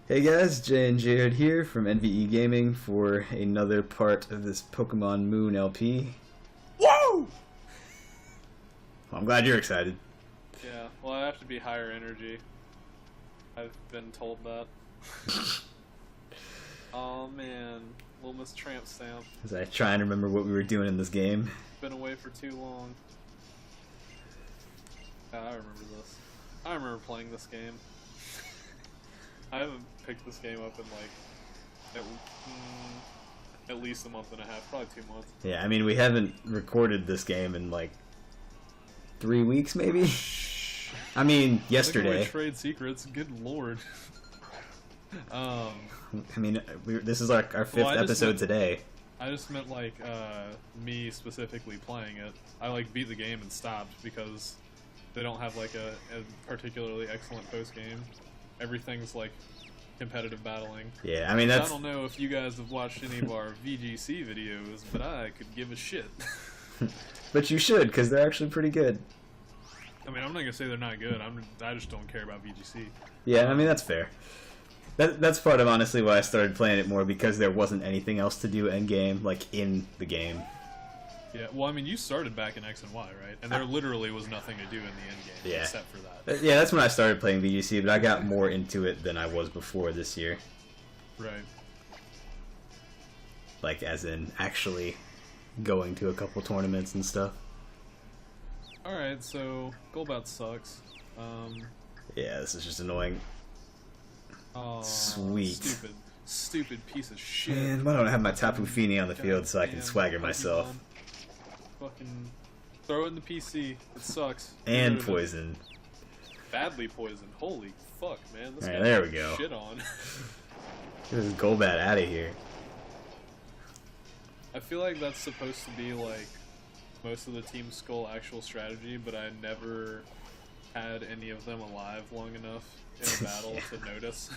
Hey guys, Jay and Jared here from NVE Gaming for another part of this Pokemon Moon LP. Whoa! Well, I'm glad you're excited. Yeah, well, I have to be higher energy. I've been told that. Oh man, little Miss Tramp Stamp. As I try and remember what we were doing in this game. Been away for too long. Yeah, I remember this. I remember playing this game. I haven't picked this game up in like at least a month and a half, probably 2 months. Yeah, I mean, we haven't recorded this game in like 3 weeks, maybe? I mean, yesterday. Trade secrets, good lord. I mean, this is our fifth episode today. I just meant like me specifically playing it. I like beat the game and stopped because they don't have like a particularly excellent post game. Everything's like competitive battling. Yeah, I mean that's. I don't know if you guys have watched any of our VGC videos, but I could give a shit. But you should, because they're actually pretty good. I mean, I'm not gonna say they're not good. I just don't care about VGC. Yeah, I mean that's fair. That's part of honestly why I started playing it more, because there wasn't anything else to do end game, like in the game. Yeah, well, I mean, you started back in X and Y, right? And there literally was nothing to do in the end game except for that. Yeah, that's when I started playing VGC, but I got more into it than I was before this year. Right. Like, as in actually going to a couple tournaments and stuff. Alright, so Golbat sucks. Yeah, this is just annoying. Oh, sweet. Stupid piece of shit. Man, why don't I have my Tapu Fini on the field so I can swagger myself? Fucking throw it in the PC. It sucks. And poison. Badly poisoned. Holy fuck, man. This Alright, there we go. Shit on. Get this Golbat out of here. I feel like that's supposed to be like most of the Team Skull actual strategy, but I never had any of them alive long enough in a battle to notice.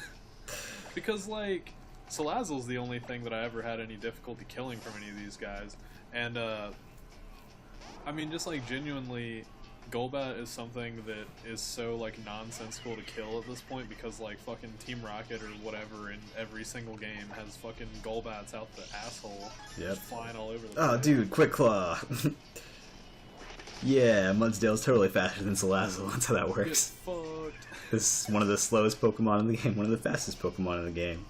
Because like Salazzle's the only thing that I ever had any difficulty killing from any of these guys, and I mean, just like genuinely, Golbat is something that is so like nonsensical to kill at this point, because like fucking Team Rocket or whatever in every single game has fucking Golbats out the asshole, just flying all over the place. Oh, dude, Quick Claw. Yeah, Mudsdale's totally faster than Salazzle. That's how that works. Get fucked. This is one of the slowest Pokemon in the game, one of the fastest Pokemon in the game.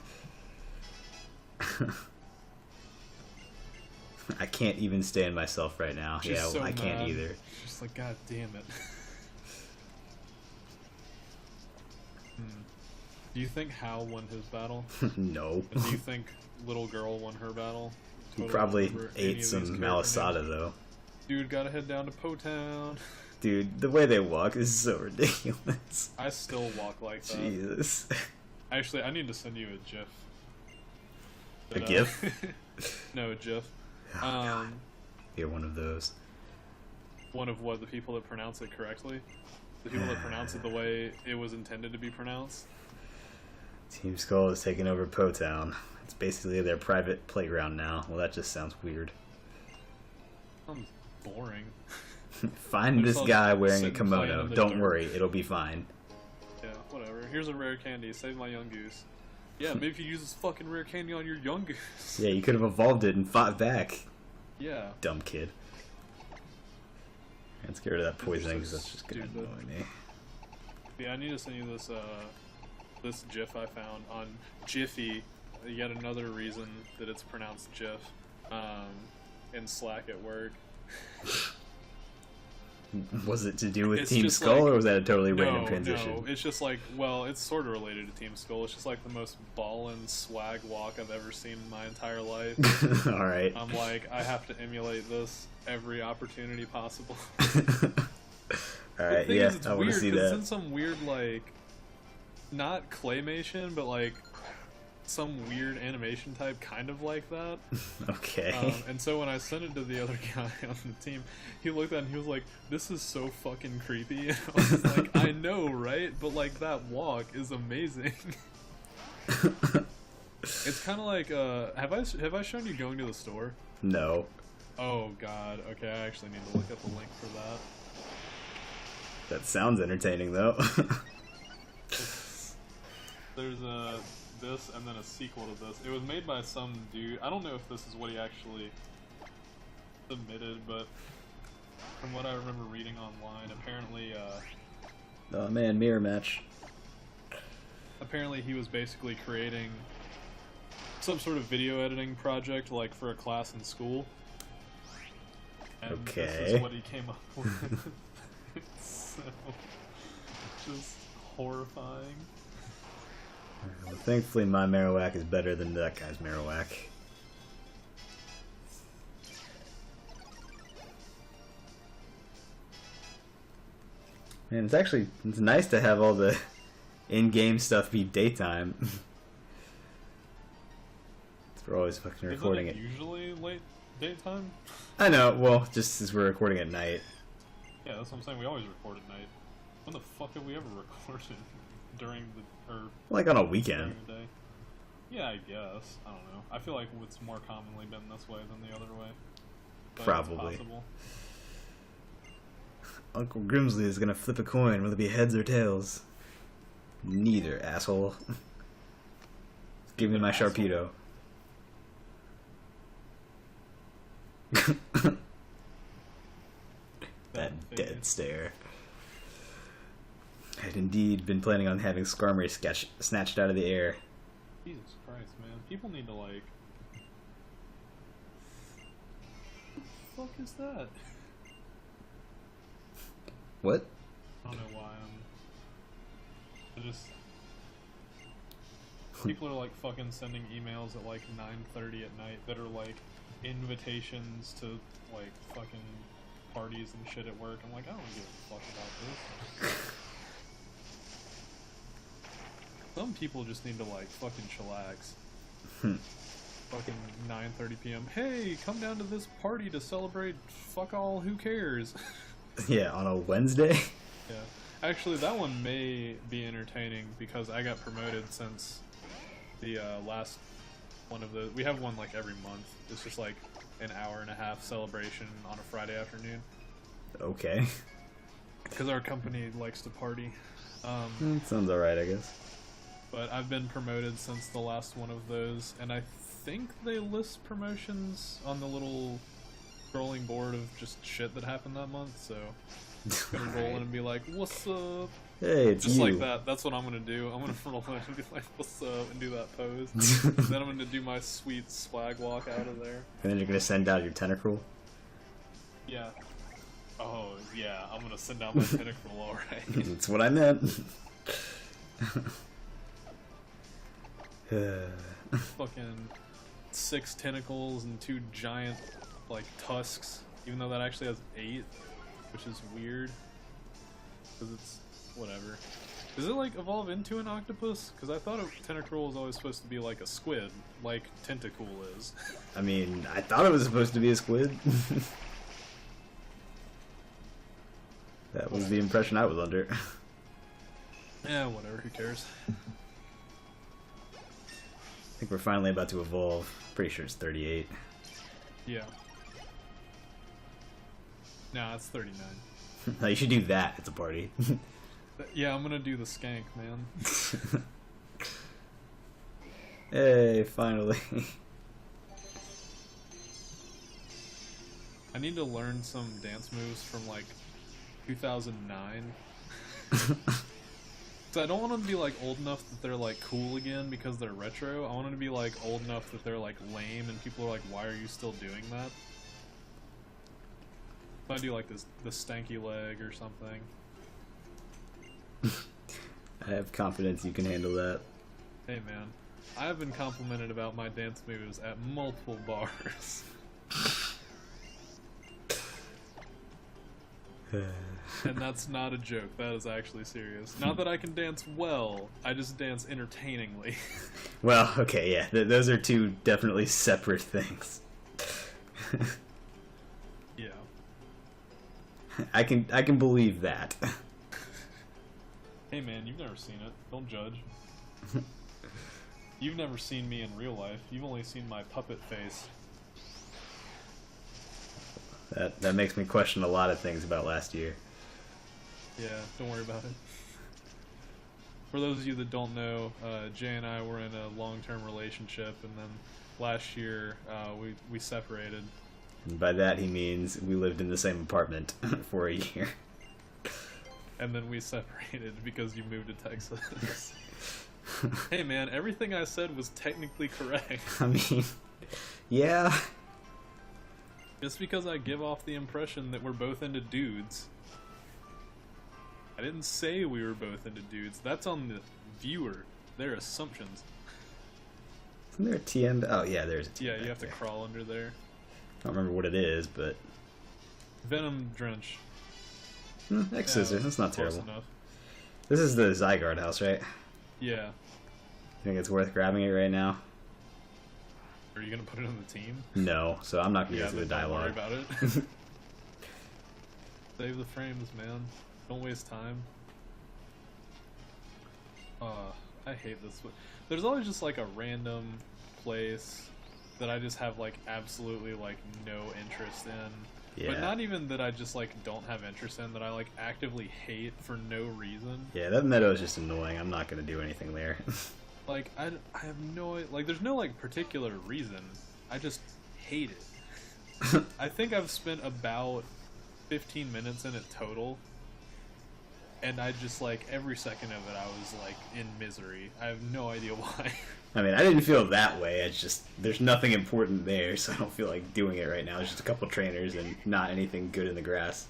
I can't even stand myself right now. Just yeah, so I can't mad. either. Just like, god damn it. Do you think Hal won his battle? No. And do you think Little Girl won her battle? He probably ate some Malasada though. Dude, gotta head down to Po-Town. Dude, the way they walk is so ridiculous. I still walk like that. Jesus. Actually, I need to send you a GIF. A GIF? No, a GIF. Oh, God. You're one of those. One of what? The people that pronounce it correctly? The people that pronounce it the way it was intended to be pronounced? Team Skull is taking over Po-Town. It's basically their private playground now. Well, that just sounds weird. Sounds boring. Find this guy wearing a kimono. Don't worry, it'll be fine. Yeah, whatever. Here's a rare candy. Save my young goose. Yeah, maybe if you use this fucking rare candy on your young goose. Yeah, you could have evolved it and fought back. Yeah. Dumb kid. Let's get rid of that poisoning because that's just gonna annoy me. Yeah, I need to send you this this GIF I found on Jiffy. Yet another reason that it's pronounced GIF. In Slack at work. Was it to do with Team Skull, or was that a totally random transition? No, it's just like, well, it's sort of related to Team Skull. It's just like the most ballin' swag walk I've ever seen in my entire life. Alright. I'm like, I have to emulate this every opportunity possible. Alright, yeah, I want to see that. It's in some weird, like, not claymation, but like some weird animation type, kind of like that. Okay. And so when I sent it to the other guy on the team, he looked at it and he was like, "This is so fucking creepy." And I was like, "I know, right? But like that walk is amazing." It's kind of like, have I shown you going to the store? No. Oh god. Okay, I actually need to look up the link for that. That sounds entertaining, though. There's a this and then a sequel to this. It was made by some dude. I don't know if this is what he actually submitted, but from what I remember reading online, apparently, Oh man, mirror match. apparently he was basically creating some sort of video editing project, like for a class in school. And this Okay. is what he came up with. So, just horrifying. Well, thankfully, my Marowak is better than that guy's Marowak. And it's nice to have all the in-game stuff be daytime. We're always fucking recording Isn't it. it usually late daytime? I know. Well, just as we're recording at night. Yeah, that's what I'm saying. We always record at night. When the fuck have we ever recorded during the Like on a during weekend. the day? Yeah, I guess. I don't know. I feel like it's more commonly been this way than the other way. But Probably. It's possible. Uncle Grimsley is gonna flip a coin. Will it be heads or tails? Neither, asshole. Give me my Asshole. Sharpedo. That face. dead stare. I had indeed been planning on having Skarmory snatched out of the air. Jesus Christ, man. People need to like. What the fuck is that? What? I don't know why I just. People are like fucking sending emails at like 9:30 at night that are like invitations to like fucking parties and shit at work. I'm like, I don't give a fuck about this. Some people just need to like fucking chillax. Fucking 9:30 p.m. Hey, come down to this party to celebrate. Fuck all. Who cares? Yeah, on a Wednesday? Yeah. Actually, that one may be entertaining because I got promoted since the last one of the. We have one like every month. It's just like an hour and a half celebration on a Friday afternoon Okay. because our company likes to party. Sounds alright, I guess. But I've been promoted since the last one of those, and I think they list promotions on the little scrolling board of just shit that happened that month. So I'm gonna roll in and be like, "What's up?" Hey, it's Just you. like that. That's what I'm gonna do. I'm gonna roll in and be like, "What's up?" and do that pose. Then I'm gonna do my sweet swag walk out of there. And then you're gonna send out your Tentacruel? Yeah. Oh yeah, I'm gonna send out my tentacle. All right. That's what I meant. Fucking 6 tentacles and 2 giant like tusks. Even though that actually has 8, which is weird. Because it's whatever. Does it like evolve into an octopus? Because I thought a Tentacruel was always supposed to be like a squid, like Tentacool is. I mean, I thought it was supposed to be a squid. That was the impression I was under. Yeah, whatever. Who cares? I think we're finally about to evolve. Pretty sure it's 38. Yeah. Nah, it's 39. No, you should do that. It's a party. Yeah, I'm gonna do the skank, man. Hey, finally. I need to learn some dance moves from like 2009. So I don't want them to be like old enough that they're like cool again because they're retro. I want them to be like old enough that they're like lame and people are like, why are you still doing that? So I do like this the stanky leg or something. I have confidence you can handle that. Hey man, I have been complimented about my dance moves at multiple bars. And that's not a joke, that is actually serious. Not that I can dance well, I just dance entertainingly. Well, okay, yeah, those are two definitely separate things. Yeah. I can believe that. Hey man, you've never seen it. Don't judge. You've never seen me in real life. You've only seen my puppet face. That makes me question a lot of things about last year. Yeah, don't worry about it. For those of you that don't know, Jay and I were in a long-term relationship, and then last year we separated. And by that he means we lived in the same apartment for a year. And then we separated because you moved to Texas. Hey man, everything I said was technically correct. I mean, yeah. Just because I give off the impression that we're both into dudes. I didn't say we were both into dudes. That's on the viewer. Their assumptions. Isn't there a TM? Oh yeah, there's a TM. Yeah, you have there. to crawl under there. I don't remember what it is, but Venom Drench. X Scissor. That's not close terrible. enough. This is the Zygarde house, right? Yeah. You think it's worth grabbing it right now? Are you gonna put it on the team? No, so I'm not gonna Yeah, go through the then don't worry dialogue. about it. Save the frames, man. Don't waste time. I hate this. There's always just like a random place that I just have like absolutely like no interest in. Yeah. But not even that I just like don't have interest in, that I like actively hate for no reason. Yeah, that meadow is just annoying. I'm not gonna do anything there. Like I have no like there's no like particular reason. I just hate it. I think I've spent about 15 minutes in it total. And I just like every second of it I was like in misery. I have no idea why. I mean, I didn't feel that way. It's just there's nothing important there, so I don't feel like doing it right now. There's just a couple trainers and not anything good in the grass.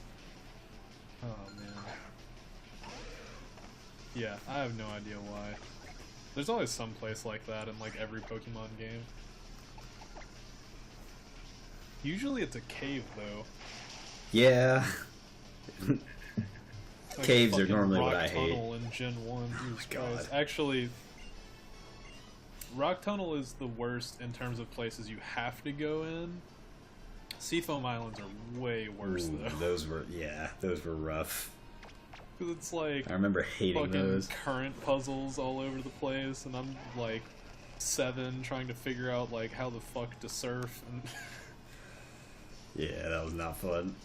Oh man. Yeah, I have no idea why. There's always some place like that in like every Pokemon game. Usually it's a cave though. Yeah. Like Caves are fucking normally Rock what I hate. Tunnel in Gen 1. Jesus God. Christ. Actually, Rock Tunnel is the worst in terms of places you have to go in. Seafoam Islands are way worse Ooh, though. those were rough. Because it's like I remember hating fucking those. current puzzles all over the place, and I'm like 7 trying to figure out like how the fuck to surf. And Yeah, that was not fun.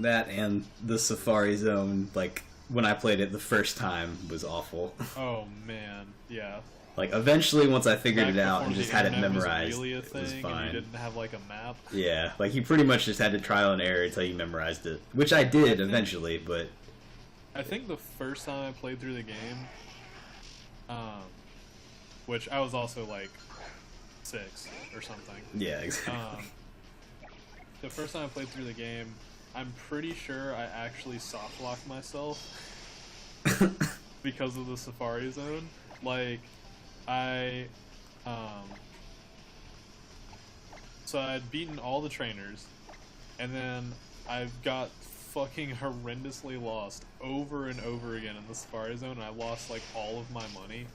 That and the Safari Zone, like when I played it the first time, was awful. oh man, yeah. Like eventually, once I figured Back it out before and the just had it internet was memorized, really a it was thing, and fine. you didn't have like a map. Yeah, like you pretty much just had to trial and error until you memorized it, which I did eventually. But I think the first time I played through the game, which I was also like 6 or something. yeah, exactly. The first time I played through the game, I'm pretty sure I actually soft locked myself because of the Safari Zone. Like, so I'd beaten all the trainers, and then I've got fucking horrendously lost over and over again in the Safari Zone, and I lost like all of my money.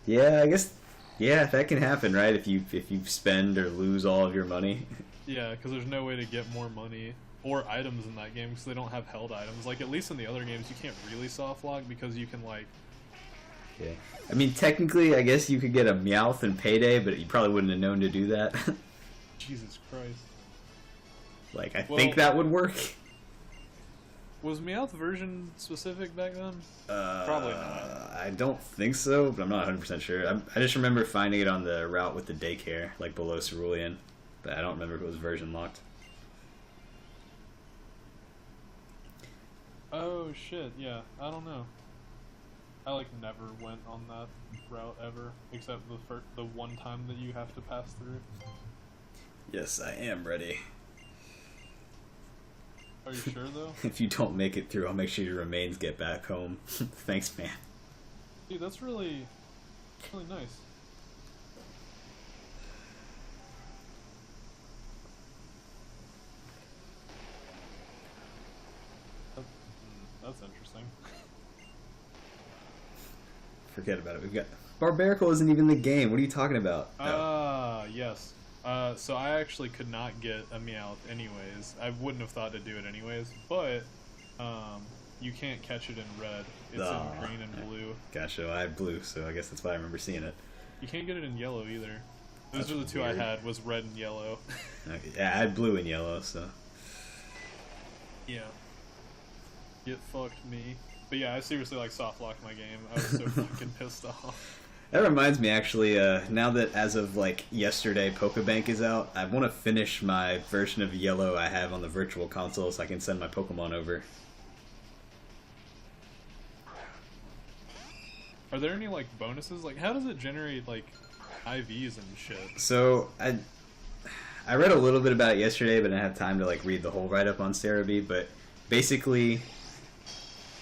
Yeah, I guess. Yeah, that can happen, right? If you spend or lose all of your money. Yeah, because there's no way to get more money or items in that game because they don't have held items. Like, at least in the other games, you can't really soft lock because you can, like... Yeah. I mean, technically, I guess you could get a Meowth in Payday, but you probably wouldn't have known to do that. Jesus Christ. Like, I Well- think that would work. Was Meowth version specific back then? Probably not. I don't think so, but I'm not 100% sure. I just remember finding it on the route with the daycare, like below Cerulean. But I don't remember if it was version locked. Oh, shit, yeah. I don't know. I, like, never went on that route ever, except the one time that you have to pass through. Yes, I am ready. Are you sure, though? If you don't make it through, I'll make sure your remains get back home. Thanks, man. Dude, that's really nice. That's interesting. Forget about it. We've got... Barbarical isn't even the game. What are you talking about? Yes. So I actually could not get a Meowth anyways. I wouldn't have thought to do it anyways, but you can't catch it in red. It's in green and blue. Gotcha. I had blue, so I guess that's why I remember seeing it. You can't get it in yellow either. Those That's are the two weird. I had, was red and yellow. Okay. Yeah, I had blue and yellow, so... Yeah. Get fucked me. But yeah, I seriously like soft locked my game. I was so fucking pissed off. That reminds me, actually, now that as of like yesterday, Pokebank is out, I want to finish my version of Yellow I have on the Virtual Console so I can send my Pokemon over. Are there any like bonuses? Like, how does it generate like IVs and shit? So I read a little bit about it yesterday, but I didn't have time to like read the whole write up on Cerebi. But basically,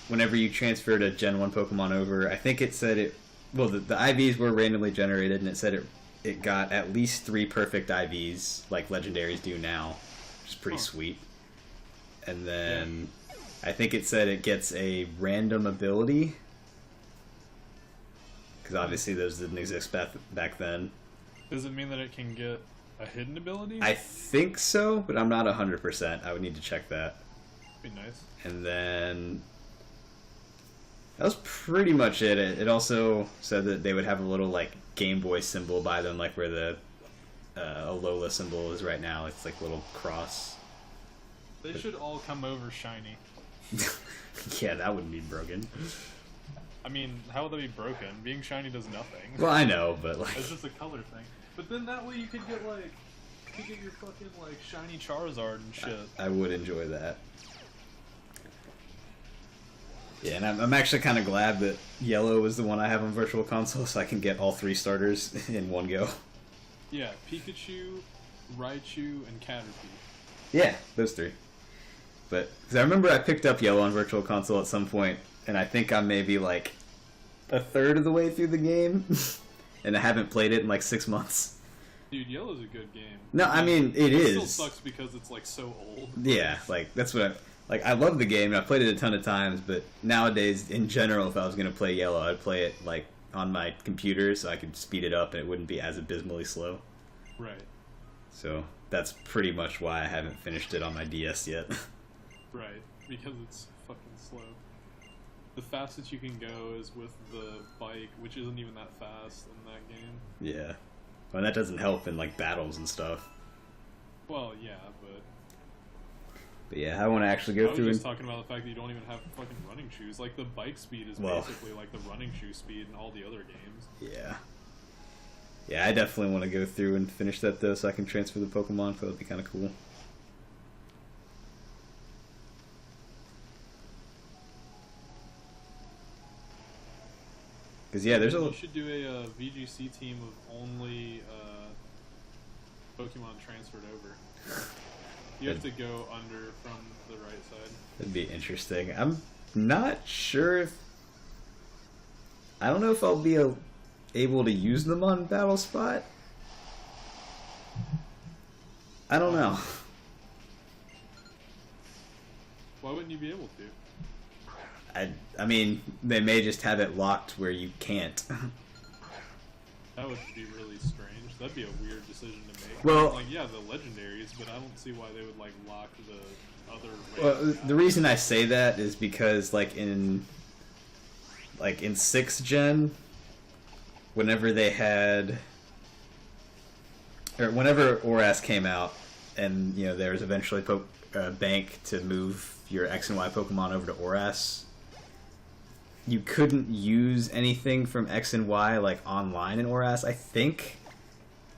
whenever you transferred a Gen 1 Pokemon over, I think it said it. Well, the IVs were randomly generated, and it said it got at least 3 perfect IVs, like legendaries do now, which is pretty sweet. And then I think it said it gets a random ability, because obviously those didn't exist back then. Does it mean that it can get a hidden ability? I think so, but I'm not 100%. I would need to check that. Be nice. And then that was pretty much it. It also said that they would have a little like Game Boy symbol by them, like where the Alola symbol is right now. It's like a little cross. They should all come over shiny. Yeah, that wouldn't be broken. I mean, how would that be broken? Being shiny does nothing. Well, I know, but like It's just a color thing. But then that way you could get like, your fucking like shiny Charizard and shit. I would enjoy that. Yeah, and I'm actually kind of glad that Yellow is the one I have on Virtual Console, so I can get all 3 starters in one go. Yeah, Pikachu, Raichu, and Caterpie. Yeah, those 3. But cause I remember I picked up Yellow on Virtual Console at some point, and I think I'm maybe like a third of the way through the game, and I haven't played it in like 6 months. Dude, Yellow's a good game. No, I mean it is. Still sucks because it's like so old. Yeah, like that's what I love the game. I played it a ton of times, but nowadays, in general, if I was gonna play Yellow, I'd play it like on my computer so I could speed it up and it wouldn't be as abysmally slow. Right. So that's pretty much why I haven't finished it on my DS yet. Right, because it's fucking slow. The fastest you can go is with the bike, which isn't even that fast in that game. Yeah, well, that doesn't help in like battles and stuff. Well, yeah, but yeah, I want to actually I go was through. just talking about the fact that you don't even have fucking running shoes. Like, the bike speed is basically like the running shoe speed in all the other games. Yeah. Yeah, I definitely want to go through and finish that though, so I can transfer the Pokemon. So that'd be kind of cool. Because yeah, there's You should do a VGC team of only Pokemon transferred over. You have to go under from the right side. That'd be interesting. I'm not sure if... I don't know if I'll be able to use them on Battle Spot. I don't know. Why wouldn't you be able to? I mean, they may just have it locked where you can't. That would be really strange. That'd be a weird decision to make. Well, like, yeah, the legendaries, but I don't see why they would like lock the other. Well, the reason I say that is because like in 6th gen, whenever they had, or whenever ORAS came out, and you know there was eventually a bank to move your X and Y Pokemon over to ORAS, you couldn't use anything from X and Y like online in ORAS, I think,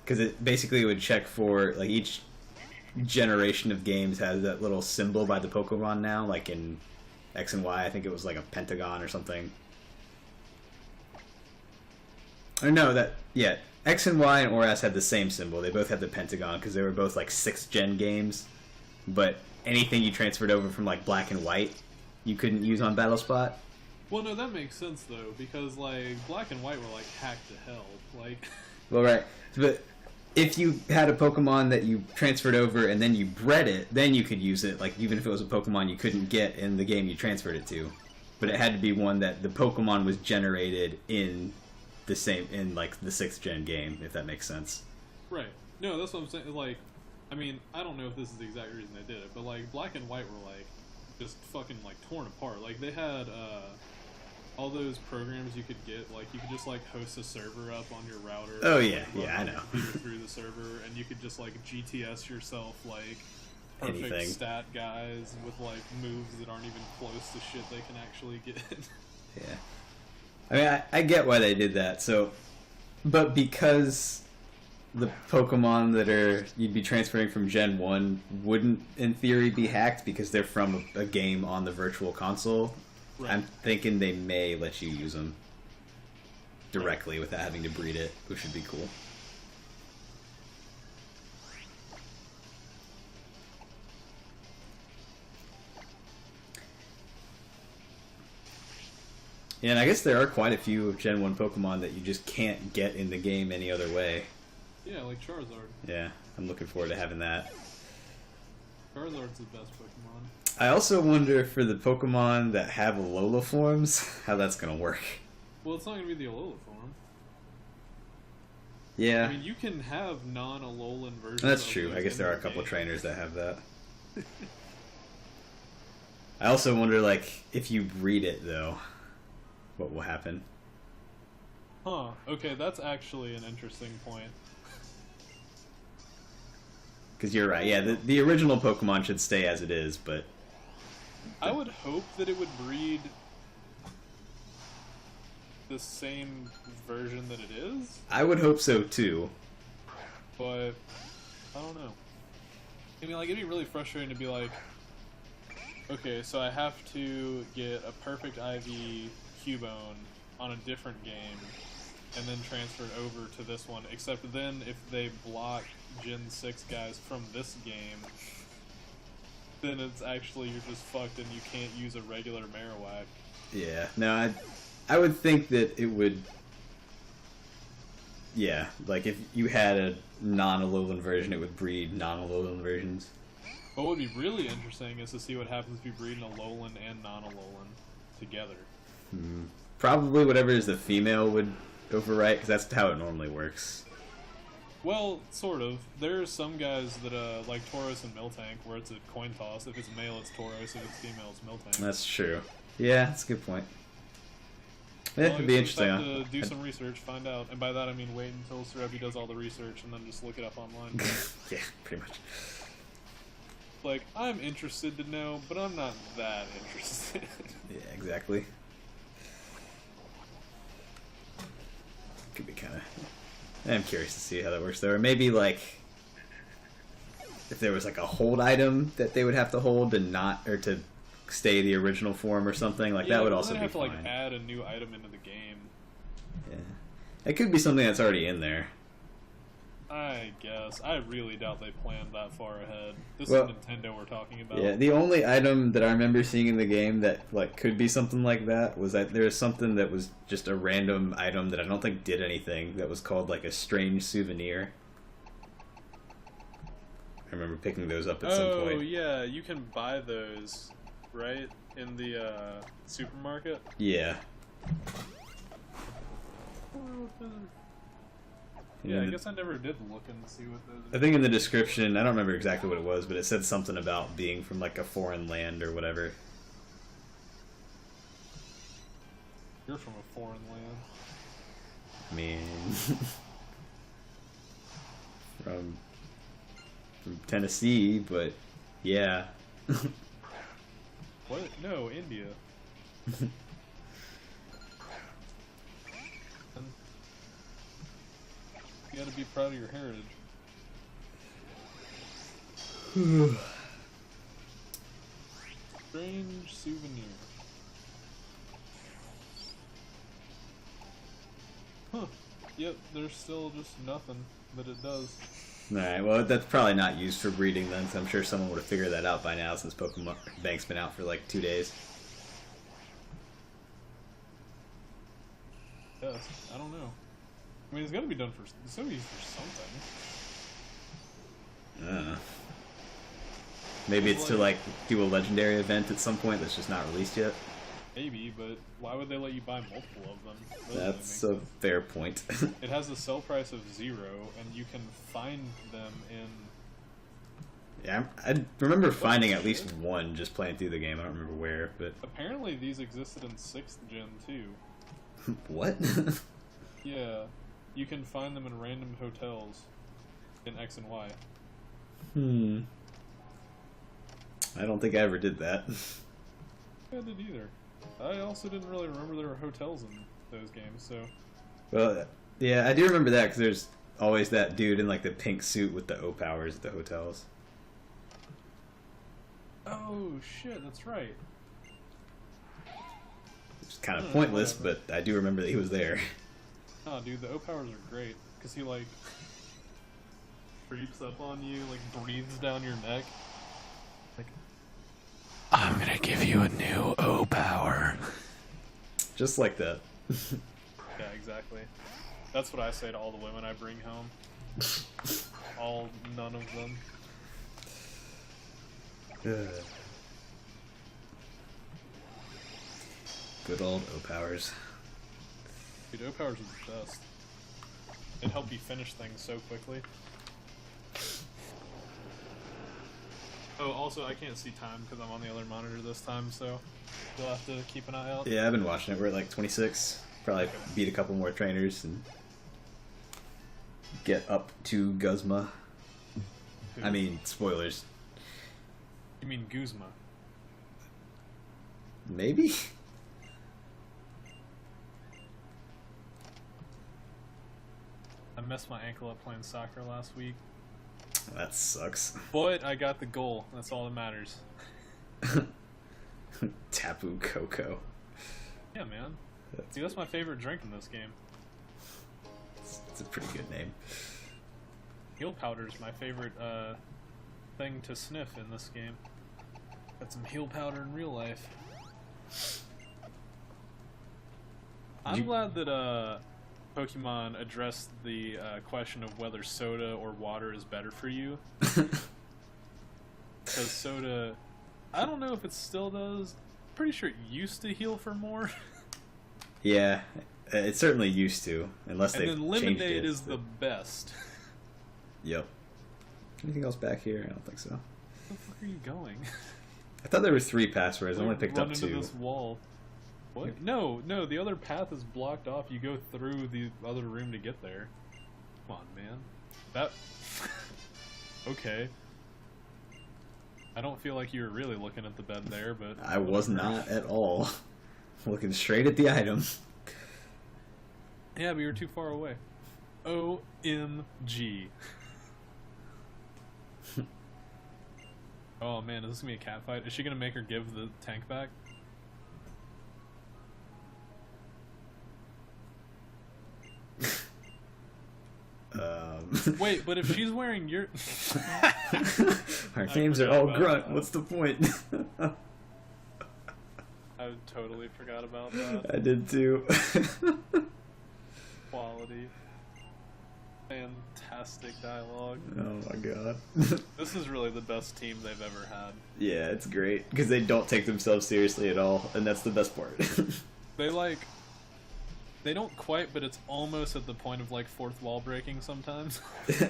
because it basically would check for like each generation of games has that little symbol by the Pokemon now, like in X and Y, I think it was like a pentagon or something. Or no, X and Y and ORAS had the same symbol. They both had the pentagon because they were both like 6th gen games. But anything you transferred over from like Black and White, you couldn't use on BattleSpot. Well, no, that makes sense though, because like Black and White were like hacked to hell. Like, well, right, but if you had a Pokemon that you transferred over and then you bred it, then you could use it. Like even if it was a Pokemon you couldn't get in the game you transferred it to, but it had to be one that the Pokemon was generated in the same like the 6th gen game, if that makes sense. right? No, that's what I'm saying. Like, I mean, I don't know if this is the exact reason they did it, but like Black and White were like just fucking like torn apart. Like they had all those programs you could get. Like you could just like host a server up on your router. Oh yeah, like, yeah, I know. Through the server, and you could just like GTS yourself like perfect anything. stat guys with like moves that aren't even close to shit they can actually get. Yeah. I mean, I get why they did that. So, but because the Pokemon that you'd be transferring from Gen 1 wouldn't, in theory, be hacked because they're from a game on the Virtual Console, Right. I'm thinking they may let you use them directly without having to breed it, which would be cool. Yeah, and I guess there are quite a few Gen 1 Pokemon that you just can't get in the game any other way. Yeah, like Charizard. Yeah, I'm looking forward to having that. Charizard's the best Pokemon. I also wonder for the Pokemon that have Alola forms, how that's going to work. Well, it's not going to be the Alola form. Yeah, I mean, you can have non-Alolan versions. that's of true. those I guess in there are the a couple game. trainers that have that. I also wonder, like, if you breed it, though, what will happen? Huh. Okay, that's actually an interesting point. Because you're right. Yeah, the original Pokemon should stay as it is, but I would hope that it would breed the same version that it is, I would hope so, too. but I don't know. I mean, like, it'd be really frustrating to be like, okay, so I have to get a perfect IV Cubone on a different game and then transfer it over to this one, except then if they block Gen 6 guys from this game, then it's actually, you're just fucked and you can't use a regular Marowak. Yeah, no, I would think that it would. Yeah, like if you had a non-Alolan version, it would breed non-Alolan versions. What would be really interesting is to see what happens if you breed an Alolan and non-Alolan together. Probably whatever is the female would overwrite, because that's how it normally works. Well, sort of. There are some guys that, like Tauros and Miltank, where it's a coin toss. If it's male, it's Tauros. If it's female, it's Miltank. That's true. Yeah, that's a good point. Yeah, Well, it'd I be guess we'll just interesting. have to do some research, find out. And by that I mean wait until Cerebi does all the research and then just look it up online. Yeah, pretty much. Like, I'm interested to know, but I'm not that interested. Yeah, exactly. Could be kind of. I'm curious to see how that works, though. Or maybe, like, if there was, like, a hold item that they would have to hold and not, or to stay the original form or something, like, Yeah, that would but also then be have to, fine. like, add a new item into the game. Yeah. It could be something that's already in there. I guess. I really doubt they planned that far ahead. This Well, is Nintendo we're talking about. Yeah, the only item that I remember seeing in the game that like could be something like that was that there was something that was just a random item that I don't think did anything that was called like a strange souvenir. I remember picking those up at some Oh, point. yeah, you can buy those, right? In the supermarket? Yeah. Yeah, I And guess I never did look and see what those I think in the description, I don't remember exactly what it was, but it said something about being from like a foreign land or whatever. You're from a foreign land. I mean, from Tennessee, but yeah. What? No, India. You gotta be proud of your heritage. Strange souvenir. Huh. Yep, there's still just nothing that it does. Alright, well, that's probably not used for breeding then, so I'm sure someone would have figured that out by now since Pokemon Bank's been out for like 2 days. Yes, I don't know. I mean, it's gotta be done for. It's gotta be used for something. I don't know. Maybe it's to like do a legendary event at some point that's just not released yet. Maybe, but why would they let you buy multiple of them? That doesn't That's make a sense. fair point. It has a sell price of 0, and you can find them in. Yeah, I remember finding at least one just playing through the game. I don't remember where, but Apparently, these existed in 6th gen too. what? Yeah, you can find them in random hotels in X and Y. I don't think I ever did that. I didn't either. I also didn't really remember there were hotels in those games, so... Well, yeah, I do remember that because there's always that dude in like the pink suit with the O powers at the hotels. Oh, shit, that's right. It's kind of pointless, whatever. but I do remember that he was there. Oh, dude, the O powers are great because he like creeps up on you, like breathes down your neck. Like, I'm gonna give you a new O power. Just like that. Yeah, exactly. That's what I say to all the women I bring home. None of them. Good old O powers. Dude, O powers are the best. It helped you finish things so quickly. Oh, also, I can't see time because I'm on the other monitor this time, so you'll have to keep an eye out. Yeah, I've been watching it. We're at like 26. Probably beat a couple more trainers and get up to Guzma. Who? I mean, spoilers. You mean Guzma? Maybe? I messed my ankle up playing soccer last week. That sucks. But I got the goal. That's all that matters. Tapu Koko. Yeah, man. Dude, that's my favorite drink in this game. It's a pretty good name. Heel powder is my favorite thing to sniff in this game. Got some heel powder in real life. I'm glad that Pokemon addressed the question of whether soda or water is better for you. Because soda, I don't know if it still does. Pretty sure it used to heal for more. Yeah, it certainly used to, unless And they then changed lemonade it. is the best. Yep. Anything else back here? I don't think so. Where the fuck are you going? I thought there were 3 passwords. I only picked Run up into 2. this wall. What? No, the other path is blocked off. You go through the other room to get there. Come on, man. That... Okay. I don't feel like you were really looking at the bed there, but... I was not at all. Looking straight at the item. Yeah, but you were too far away. OMG. Oh man, is this gonna be a cat fight? Is she gonna make her give the tank back? Wait, but if she's wearing your... Our names are all grunt. What's the point? I totally forgot about that. I did too. Quality. Fantastic dialogue. Oh my god. This is really the best team they've ever had. Yeah, it's great because they don't take themselves seriously at all, and that's the best part. They don't quite, but it's almost at the point of like fourth wall breaking sometimes.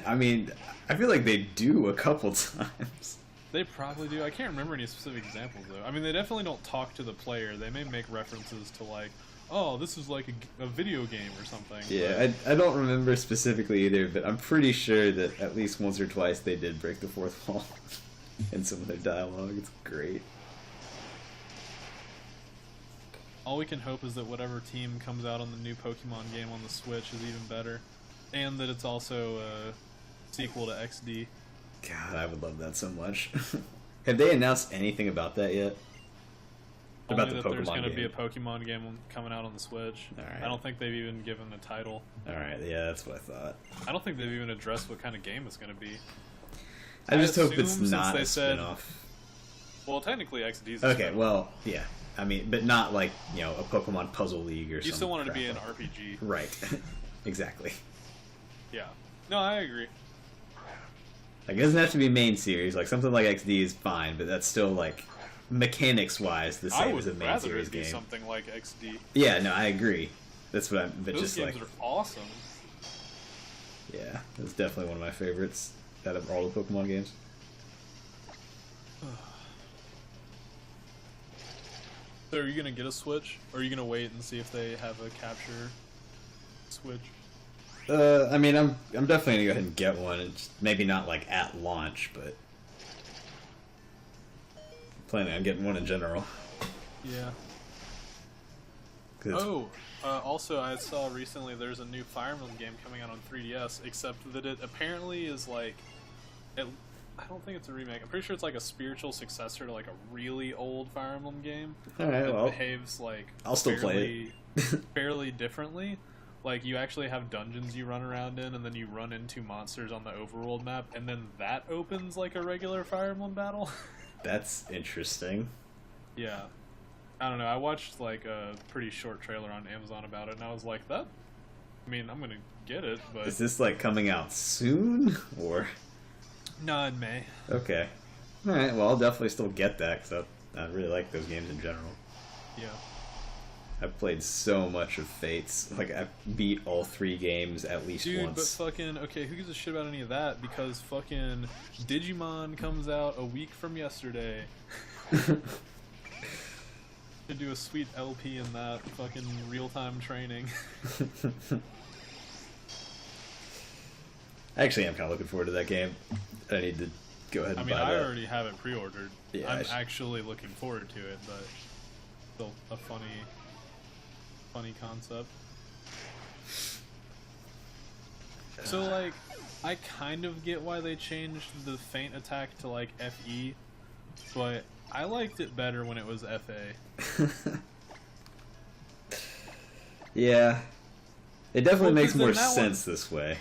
I mean, I feel like they do a couple times. They probably do. I can't remember any specific examples though. I mean, they definitely don't talk to the player. They may make references to like, oh, this is like a video game or something. Yeah, I don't remember specifically either, but I'm pretty sure that at least once or twice they did break the fourth wall in some of their dialogue. It's great. All we can hope is that whatever team comes out on the new Pokemon game on the Switch is even better. And that it's also a sequel to XD. God, I would love that so much. Have they announced anything about that yet? Only About the that Pokemon there's going to be a game? Pokemon game coming out on the Switch. Alright. I don't think they've even given a title. Alright, yeah, that's what I thought. I don't think they've even addressed what kind of game it's going to be. I just hope it's assume not since a they said- spin-off. Well, technically XD is a Okay, spin-off. well, yeah. I mean, but not like, you know, a Pokemon Puzzle League or something. You still want it to be an RPG. Right. Exactly. Yeah. No, I agree. Like, it doesn't have to be main series. Like, something like XD is fine, but that's still, like, mechanics-wise the I same would as a main rather series it be game. something like XD. Yeah, no, I agree. That's what I'm... But Those just, games like... are awesome. Yeah, that's definitely one of my favorites out of all the Pokemon games. So are you gonna get a Switch, or are you gonna wait and see if they have a capture Switch? I mean, I'm definitely gonna go ahead and get one. It's maybe not, like, at launch, but... planning on getting one in general. Yeah. 'Cause it's- Oh, also I saw recently there's a new Fire Emblem game coming out on 3DS, except that it apparently is like, I don't think it's a remake. I'm pretty sure it's like a spiritual successor to like a really old Fire Emblem game. all right, It well, behaves like I'll still play fairly differently. Like you actually have dungeons you run around in, and then you run into monsters on the overworld map, and then that opens like a regular Fire Emblem battle. That's interesting. Yeah. I don't know, I watched like a pretty short trailer on Amazon about it, and I was like, I mean, I'm gonna get it, but... Is this like coming out soon, or? No, in May. Okay. All right. Well, I'll definitely still get that because I really like those games in general. Yeah. I've played so much of Fates. Like I beat all 3 games at least Dude, once. but fucking, okay, who gives a shit about any of that? Because fucking Digimon comes out a week from yesterday. To do a sweet LP in that fucking real-time training. Actually, I'm kind of looking forward to that game. I need to go ahead I and mean, buy I that. already have it pre-ordered. Yeah, I'm actually looking forward to it, but still a funny concept. So like, I kind of get why they changed the feint attack to like FE, but I liked it better when it was FA. Yeah. It definitely Well, makes 'cause more then that sense this way.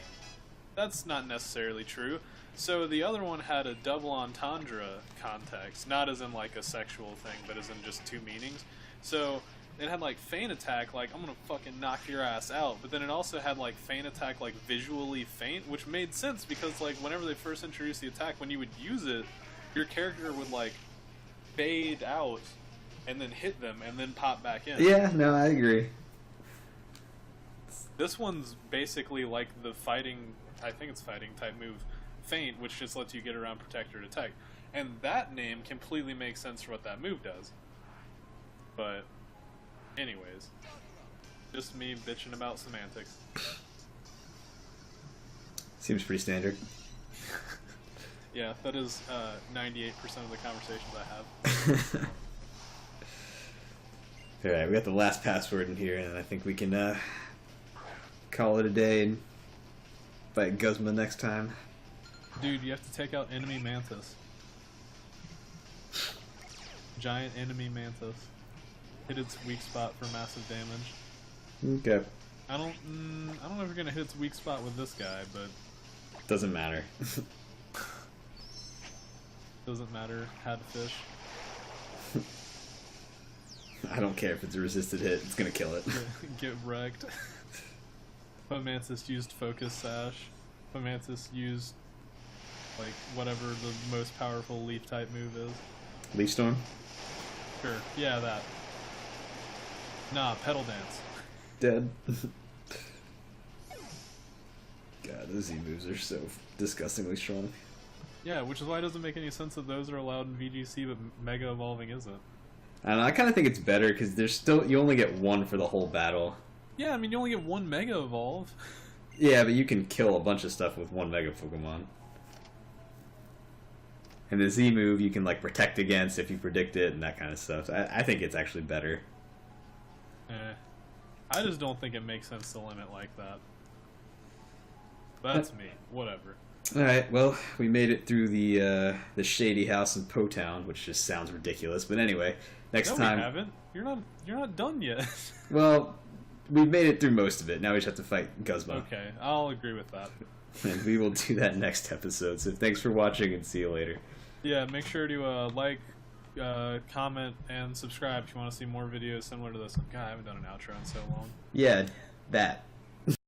That's not necessarily true. So the other one had a double entendre context, not as in like a sexual thing, but as in just 2 meanings. So it had like feint attack, like I'm gonna fucking knock your ass out, but then it also had like feint attack, like visually faint, which made sense because like whenever they first introduced the attack, when you would use it, your character would like fade out and then hit them and then pop back in. Yeah, no, I agree. This one's basically like the fighting, I think it's fighting type move, feint, which just lets you get around protect or detect. And that name completely makes sense for what that move does. But, anyways, just me bitching about semantics. Seems pretty standard. Yeah, that is 98% of the conversations I have. Alright, we got the last password in here, and I think we can call it a day and fight Guzma next time. Dude, you have to take out enemy mantis. Giant enemy mantis. Hit its weak spot for massive damage. Okay. I don't know if you're gonna hit its weak spot with this guy, but Doesn't matter. doesn't matter. Had to fish. I don't care if it's a resisted hit, it's gonna kill it. Get wrecked. Fomantis used Focus Sash. Fomantis used like whatever the most powerful leaf type move is. Leaf Storm? Sure. Yeah, that. Nah, Pedal Dance. Dead. God, those Z moves are so disgustingly strong. Yeah, which is why it doesn't make any sense that those are allowed in VGC, but Mega Evolving isn't. I don't know, I kind of think it's better because there's still, you only get one for the whole battle. Yeah, I mean, you only get 1 Mega Evolve. Yeah, but you can kill a bunch of stuff with one Mega Pokemon. And the Z move you can like protect against if you predict it and that kind of stuff. So I think it's actually better. I just don't think it makes sense to limit like that. That's me. Whatever. Alright, well, we made it through the shady house in Po Town, which just sounds ridiculous. But anyway, next No, time... we haven't. You're not done yet. Well, we've made it through most of it. Now we just have to fight Guzma. Okay, I'll agree with that. And we will do that next episode. So thanks for watching and see you later. Yeah, make sure to like, comment, and subscribe if you want to see more videos similar to this. God, I haven't done an outro in so long. Yeah, that.